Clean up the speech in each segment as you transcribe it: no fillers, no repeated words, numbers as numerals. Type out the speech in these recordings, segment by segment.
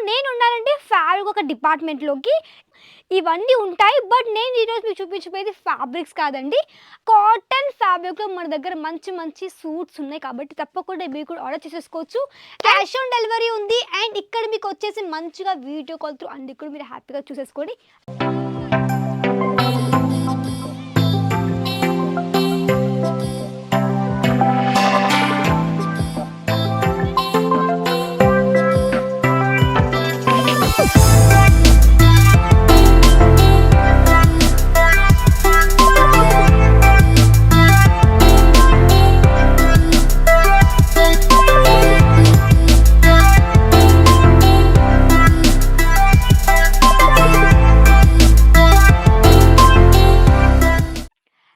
నేనున్నానంటే fabric ఒక డిపార్ట్మెంట్‌లోకి. ఇవన్నీ ఉంటాయి. బట్ నేను ఈరోజు మీకు చూపించబోయేది ఫ్యాబ్రిక్స్ కాదండి. కాటన్ ఫ్యాబ్రిక్‌లో మన దగ్గర మంచి మంచి సూట్స్ ఉన్నాయి కాబట్టి తప్పకుండా మీరు కూడా ఆర్డర్ చేసేసుకోవచ్చు. క్యాష్ ఆన్ డెలివరీ ఉంది. అండ్ ఇక్కడ మీకొచ్చేసి మంచిగా వీడియో కాల్ త్రూ అన్నీ కూడా మీరు హ్యాపీగా చూసేసుకోండి.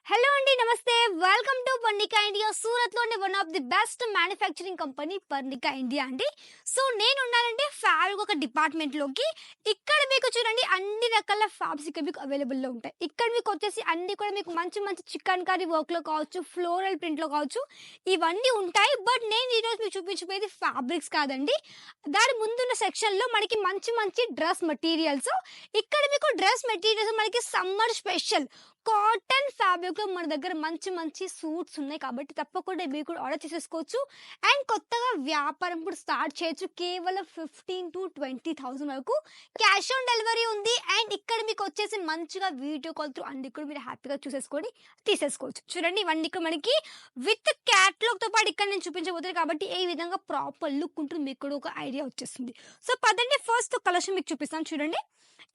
హలో అండి, namaste. Welcome to Parnika India. సూరత్‌లోని one of the best manufacturing company Parnika India అండి. సో నేనున్నానంటే ఫ్యాబ్రిక్ ఒక డిపార్ట్మెంట్‌లోకి. ఇక్కడ మీకు చూడండి అన్ని రకాల ఫ్యాబ్రిక్స్ ఇక్కడ మీకు అవైలబుల్‌లో ఉంటాయి. ఇక్కడ మీకు వచ్చేసి అన్నీ కూడా మీకు మంచి మంచి చికన్ కర్రీ వర్క్‌లో కావచ్చు, ఫ్లోరల్ ప్రింట్‌లో కావచ్చు, ఇవన్నీ ఉంటాయి. బట్ నేను ఈరోజు మీకు చూపించబోయేది ఫ్యాబ్రిక్స్ కాదండి. దాని ముందున్న సెక్షన్‌లో మనకి మంచి మంచి డ్రెస్ మెటీరియల్స్. ఇక్కడ మీకు డ్రెస్ మెటీరియల్స్ మనకి సమ్మర్ స్పెషల్ కాటన్ ఫ్యాబ్రిక్‌లో మన దగ్గర మంచి మంచి సూట్స్ ఉన్నాయి కాబట్టి తప్పకుండా మీరు కూడా ఆర్డర్ చేసేసుకోవచ్చు. అండ్ కొత్తగా వ్యాపారం కూడా స్టార్ట్ చేయొచ్చు. కేవలం 15,000 to 20,000 వరకు క్యాష్ ఆన్ డెలివరీ ఉంది. అండ్ ఇక్కడ మీకు వచ్చేసి మంచిగా వీడియో కాల్ త్రూ అన్ని కూడా మీరు హ్యాపీగా చూసేసుకొని తీసేసుకోవచ్చు. చూడండి ఇవన్నీ కూడా మనకి విత్ క్యాటలాగ్‌తో పాటు ఇక్కడ నేను చూపించబోతున్నాను కాబట్టి ఏ విధంగా ప్రాపర్ లుక్ ఉంటుంది మీకు కూడా ఒక ఐడియా వచ్చేస్తుంది. సో పదండి ఫస్ట్ కలెక్షన్ మీకు చూపిస్తాను చూడండి.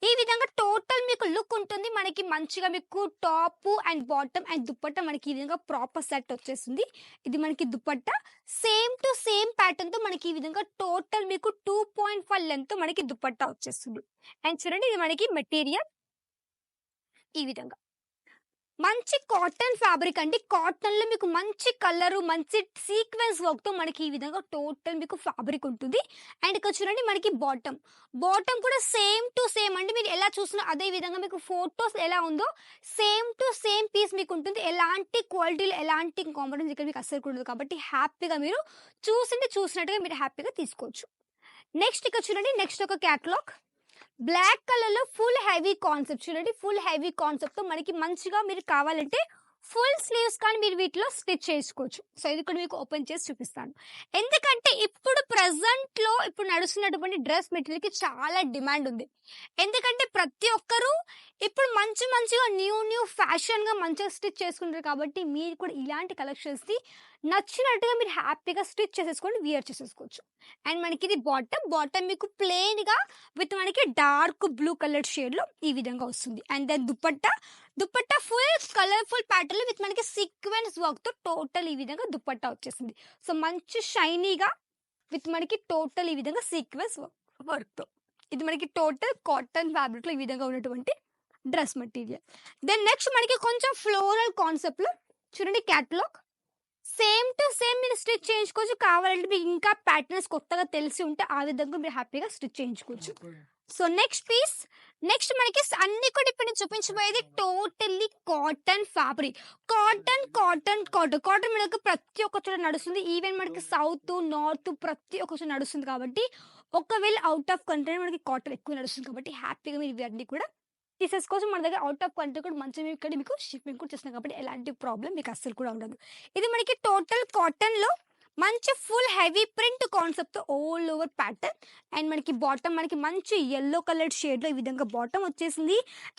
ఈ విధంగా టోటల్ మీకు లుక్ ఉంటుంది. మనకి మంచిగా మీకు top and bottom and dupatta మనకి ఈ విధంగా ప్రాపర్ సెట్ వచ్చేస్తుంది. ఇది మనకి dupatta same to same pattern తో మనకి ఈ విధంగా టోటల్ మీకు 2.5 లెంత్ మనకి దుపట్టా వచ్చేస్తుంది. అండ్ చూడండి ఇది మనకి మెటీరియల్ ఈ విధంగా మంచి కాటన్ ఫ్యాబ్రిక్ అండి. కాటన్ లో మీకు మంచి కలర్ మంచి సీక్వెన్స్ వర్క్ తో మనకి ఈ విధంగా టోటల్ మీకు ఫ్యాబ్రిక్ ఉంటుంది. అండ్ ఇక్కడ చూడండి మనకి బాటమ్ కూడా సేమ్ టు సేమ్ అండి. మీరు ఎలా చూసినా అదే విధంగా మీకు ఫోటోస్ ఎలా ఉందో సేమ్ టు సేమ్ పీస్ మీకు ఉంటుంది. ఎలాంటి క్వాలిటీలో ఎలాంటి కాంప్రమైజ్ ఇక్కడ మీకు అస్సలు ఉండదు కాబట్టి హ్యాపీగా మీరు చూసినట్టుగా మీరు హ్యాపీగా తీసుకోవచ్చు. నెక్స్ట్ ఇక్కడ చూడండి నెక్స్ట్ ఒక క్యాటలాగ్ బ్లాక్ కలర్ లో ఫుల్ హెవీ కాన్సెప్ట్. చూడండి ఫుల్ హెవీ కాన్సెప్ట్ తో మనకి మంచిగా మీరు కావాలంటే ఫుల్ స్లీవ్స్ కానీ మీరు వీటిలో స్టిచ్ చేసుకోవచ్చు. సో ఇది కూడా మీకు ఓపెన్ చేసి చూపిస్తాను. ఎందుకంటే ఇప్పుడు ప్రెసెంట్ లో ఇప్పుడు నడుస్తున్నటువంటి డ్రెస్ మెటీరియల్ కి చాలా డిమాండ్ ఉంది. ఎందుకంటే ప్రతి ఒక్కరూ ఇప్పుడు మంచిగా న్యూ ఫ్యాషన్ గా మంచిగా స్టిచ్ చేసుకుంటారు కాబట్టి మీరు కూడా ఇలాంటి కలెక్షన్స్ ని నచ్చినట్టుగా మీరు హ్యాపీగా స్టిచ్ చేసేసుకొని వియర్ చేసేసుకోవచ్చు. అండ్ మనకి ఇది బాటమ్ మీకు ప్లెయిన్ గా విత్ మనకి డార్క్ బ్లూ కలర్ షేడ్ లో ఈ విధంగా వస్తుంది. And then dupatta full colourful pattern లో విత్ మనకి సీక్వెన్స్ వర్క్ తో టోటల్ ఈ విధంగా దుపట్టా వచ్చేసింది. సో మంచి షైనీగా విత్ మనకి టోటల్ ఈ విధంగా సీక్వెన్స్ వర్క్ తో ఇది మనకి టోటల్ కాటన్ ఫ్యాబ్రిక్ లో ఈ విధంగా ఉన్నటువంటి డ్రెస్ మెటీరియల్. దెన్ నెక్స్ట్ మనకి కొంచెం ఫ్లోరల్ కాన్సెప్ట్ లో చూడండి క్యాటలాగ్ సేమ్ టు సేమ్ మీరు స్టిచ్ చేయించుకోవచ్చు. కావాలంటే మీకు ఇంకా ప్యాటర్న్స్ కొత్తగా తెలిసి ఉంటే ఆ విధంగా మీరు హ్యాపీగా స్టిచ్ చేయించుకోవచ్చు. సో నెక్స్ట్ మనకి అన్ని కూడా ఇప్పుడు నేను చూపించబోయేది టోటల్లీ కాటన్ ఫ్యాబ్రిక్. కాటన్ మనకి ప్రతి ఒక్క చోట నడుస్తుంది. ఈవెన్ మనకి సౌత్ నార్త్ ప్రతి ఒక్క చోట నడుస్తుంది కాబట్టి ఒకవేళ అవుట్ ఆఫ్ కంట్రీ మనకి కాటన్ ఎక్కువ నడుస్తుంది కాబట్టి హ్యాపీగా మీరు ఇవన్నీ కూడా తీసేసుకోవచ్చు. మన దగ్గర అవుట్ ఆఫ్ కంట్రీ కూడా మంచిగా ఇక్కడ మీకు షిప్పింగ్ కూడా చేస్తున్నాం కాబట్టి ఎలాంటి ప్రాబ్లం మీకు అస్సలు కూడా ఉండదు. ఇది మనకి టోటల్ కాటన్ లో మంచి ఫుల్ హెవీ ప్రింట్ కాన్సెప్ట్ తో ఆల్ ఓవర్ ప్యాటర్న్. అండ్ మనకి బాటమ్ మనకి మంచి ఎల్లో కలర్ షేడ్ లో ఈ విధంగా బాటమ్ వచ్చేసింది.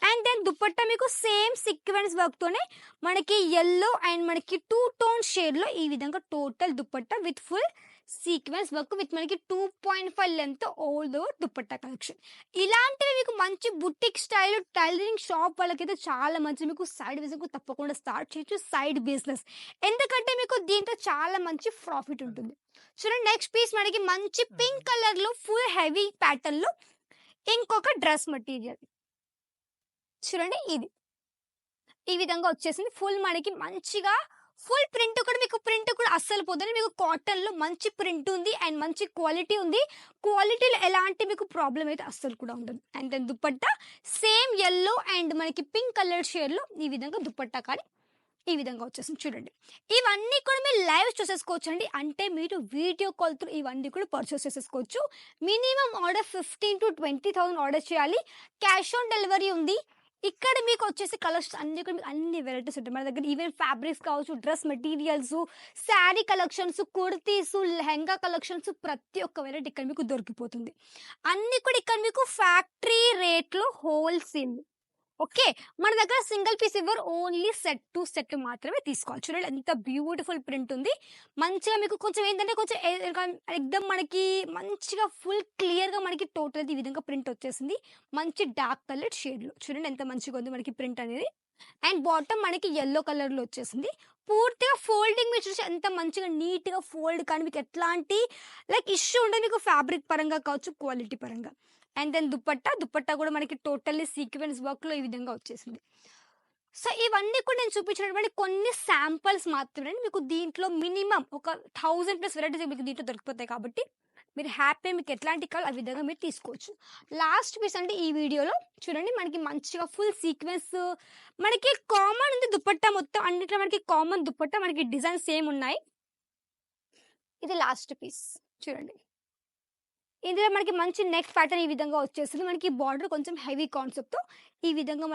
అండ్ దెన్ దుపట్టా మీకు సేమ్ సీక్వెన్స్ వర్క్ తోనే మనకి ఎల్లో అండ్ మనకి 2 టోన్ షేడ్ లో ఈ విధంగా total dupatta with full sequence work with మనకి 2.5 length all over dupatta collection. ఇలాంటివి మీకు మంచి బుటిక్ స్టైల్ టైలరింగ్ షాప్ వాళ్ళకైతే చాలా మంచి మీకు సైడ్ బిజినెస్ తప్పకుండా స్టార్ట్ చేయొచ్చు. సైడ్ బిజినెస్ ఎందుకంటే మీకు దీంతో చాలా మంచి ప్రాఫిట్ ఉంటుంది. చూడండి నెక్స్ట్ పీస్ మనకి మంచి పింక్ కలర్ లో ఫుల్ హెవీ ప్యాటర్న్ లో ఇంకొక డ్రెస్ మెటీరియల్ చూడండి. ఇది ఈ విధంగా వచ్చేసింది. ఫుల్ మనకి మంచిగా ఫుల్ ప్రింట్ కూడా అస్సలు పోతుంది. మీకు కాటన్ లో మంచి ప్రింట్ ఉంది అండ్ మంచి క్వాలిటీ ఉంది. క్వాలిటీలో ఎలాంటి మీకు ప్రాబ్లం అయితే అస్సలు కూడా ఉండదు. And then dupatta same yellow and మనకి పింక్ కలర్ షేడ్ లో ఈ విధంగా దుపట్టా కానీ ఈ విధంగా వచ్చేసింది చూడండి. ఇవన్నీ కూడా మీరు లైవ్ చూసేసుకోవచ్చండి. అంటే మీరు వీడియో కాల్ త్రూ ఇవన్నీ కూడా పర్చేస్ చేసేసుకోవచ్చు. మినిమమ్ ఆర్డర్ 15,000-20,000 ఆర్డర్ చేయాలి. క్యాష్ ఆన్ డెలివరీ ఉంది. ఇక్కడ మీకొచ్చేసి కలర్స్ అన్నీ కూడా మీకు అన్ని వెరైటీస్ ఉంటాయి. మన దగ్గర ఈవెన్ ఫ్యాబ్రిక్స్ కావచ్చు, dress materials, sari collections, kurtis, lehenga collections ప్రతి ఒక్క వెరైటీ ఇక్కడ మీకు దొరికిపోతుంది. అన్నీ కూడా ఇక్కడ మీకు ఫ్యాక్టరీ రేట్‌లో హోల్‌సేల్. ఓకే. మన దగ్గర సింగిల్ పీస్ ఇవ్వరు. ఓన్లీ సెట్ టు సెట్ మాత్రమే తీసుకోవాలి. చూడండి ఎంత బ్యూటిఫుల్ ప్రింట్ ఉంది. మంచిగా మీకు కొంచెం ఏంటంటే కొంచెం ఎక్దమ్ మనకి మంచిగా ఫుల్ క్లియర్‌గా మనకి టోటల్ ఈ విధంగా ప్రింట్ వచ్చేసింది. మంచి డార్క్ కలర్ షేడ్‌లో. చూడండి ఎంత మంచిగా ఉంది మనకి ప్రింట్ అనేది. అండ్ బాటమ్ మనకి యెల్లో కలర్‌లో వచ్చేసింది. పూర్తిగా ఫోల్డింగ్ మీరు చూసి ఎంత మంచిగా నీట్‌గా ఫోల్డ్ కానీ మీకు ఎట్లాంటి ఇష్యూ ఉండదు మీకు ఫ్యాబ్రిక్ పరంగా కావచ్చు, క్వాలిటీ పరంగా. అండ్ దెన్ దుపట్టా కూడా మనకి టోటల్లీ సీక్వెన్స్ వర్క్‌లో ఈ విధంగా వచ్చేసింది. సో, ఇవన్నీ కూడా నేను చూపించినటువంటి కొన్ని శాంపిల్స్ మాత్రమే. మీకు దీంట్లో మినిమమ్ ఒక 1000+ వెరైటీస్ మీకు దీంట్లో దొరికిపోతాయి కాబట్టి, మీరు హ్యాపీ మీకు ఎట్లాంటివి కావాలో ఆ విధంగా మీరు తీసుకోవచ్చు. లాస్ట్ పీస్ అంటే ఈ వీడియోలో చూడండి మనకి మంచిగా ఫుల్ సీక్వెన్స్ మనకి కామన్ ఉంది దుపట్టా మొత్తం అన్నిట్లో మనకి కామన్ దుపట్టా మనకి డిజైన్స్ సేమ్ ఉన్నాయి. ఇది లాస్ట్ పీస్ చూడండి. ఇందులో మనకి మంచి నెక్ ప్యాటర్న్ ఈ విధంగా వచ్చేసింది. మనకి బార్డర్ కొంచెం హెవీ కాన్సెప్ట్‌తో ఈ విధంగా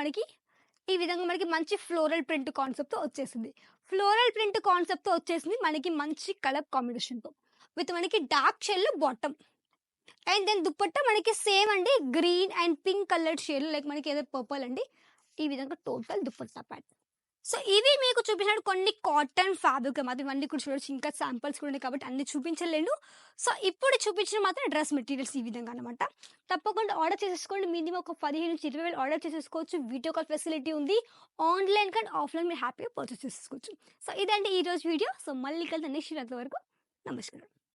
మనకి మంచి ఫ్లోరల్ ప్రింట్ కాన్సెప్ట్‌తో వచ్చేసింది. ఫ్లోరల్ ప్రింట్ కాన్సెప్ట్‌తో వచ్చేసింది మనకి మంచి కలర్ కాంబినేషన్‌తో. విత్ మనకి డార్క్ షేడ్‌లో బాటమ్. అండ్ దెన్ దుపట్టా మనకి సేమ్ అండి గ్రీన్ అండ్ పింక్ కలర్డ్ షేడ్‌లో మనకి ఏదో పర్పుల్ అండి. ఈ విధంగా టోటల్ దుపట్టా ప్యాటర్న్. సో, ఇవి మీకు చూపించిన కొన్ని కాటన్ ఫ్యాబ్రిక్ మాత్రం ఇవన్నీ కూడా చూడొచ్చు. ఇంకా శాంపిల్స్ కూడా ఉన్నాయి కాబట్టి అన్ని చూపించలేను. సో, ఇప్పుడు చూపించిన మాత్రం డ్రెస్ మెటీరియల్స్ ఈ విధంగా అనమాట. తప్పకుండా ఆర్డర్ చేసేసుకోండి. మినిమమ్ ఒక 15,000-20,000 ఆర్డర్ చేసేసుకోవచ్చు. వీడియో కాల్ ఫెసిలిటీ ఉంది. ఆన్‌లైన్ కానీ ఆఫ్‌లైన్ మీరు హ్యాపీగా పర్చేస్ చేసేసుకోవచ్చు. సో, ఇదండి ఈరోజు వీడియో. సో, మళ్ళీ కలుద్దాం నెక్స్ట్ వీడియో. అంతవరకు నమస్కారం.